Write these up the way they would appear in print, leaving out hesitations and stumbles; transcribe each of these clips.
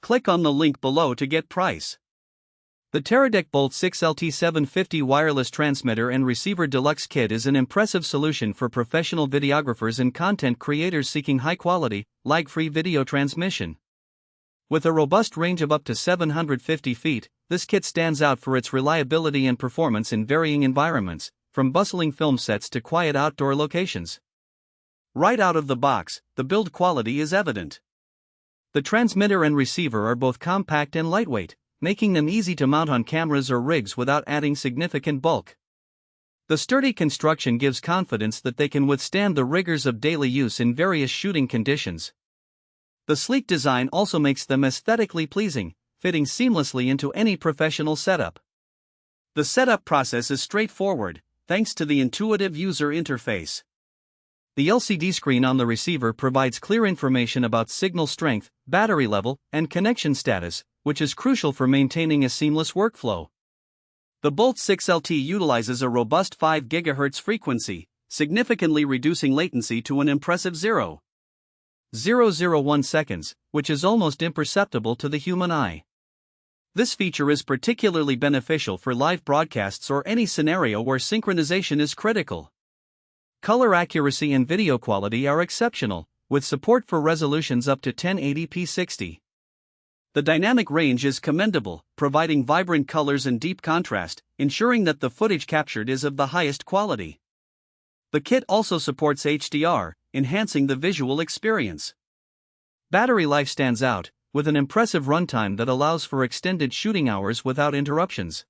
Click on the link below to get price. The Teradek Bolt 6LT750 wireless transmitter and receiver deluxe kit is an impressive solution for professional videographers and content creators seeking high-quality, lag-free video transmission. With a robust range of up to 750 feet, this kit stands out for its reliability and performance in varying environments, from bustling film sets to quiet outdoor locations. Right out of the box, the build quality is evident. The transmitter and receiver are both compact and lightweight, making them easy to mount on cameras or rigs without adding significant bulk. The sturdy construction gives confidence that they can withstand the rigors of daily use in various shooting conditions. The sleek design also makes them aesthetically pleasing, fitting seamlessly into any professional setup. The setup process is straightforward, thanks to the intuitive user interface. The LCD screen on the receiver provides clear information about signal strength, battery level, and connection status, which is crucial for maintaining a seamless workflow. The Bolt 6LT utilizes a robust 5 GHz frequency, significantly reducing latency to an impressive 0.001 seconds, which is almost imperceptible to the human eye. This feature is particularly beneficial for live broadcasts or any scenario where synchronization is critical. Color accuracy and video quality are exceptional, with support for resolutions up to 1080p 60. The dynamic range is commendable, providing vibrant colors and deep contrast, ensuring that the footage captured is of the highest quality. The kit also supports HDR, enhancing the visual experience. Battery life stands out, with an impressive runtime that allows for extended shooting hours without interruptions.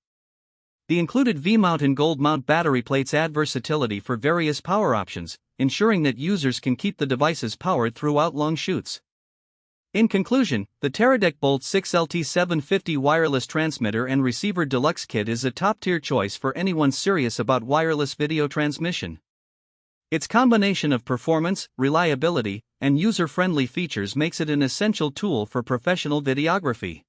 The included V-mount and gold mount battery plates add versatility for various power options, ensuring that users can keep the devices powered throughout long shoots. In conclusion, the Teradek Bolt 6LT750 wireless transmitter and receiver deluxe kit is a top-tier choice for anyone serious about wireless video transmission. Its combination of performance, reliability, and user-friendly features makes it an essential tool for professional videography.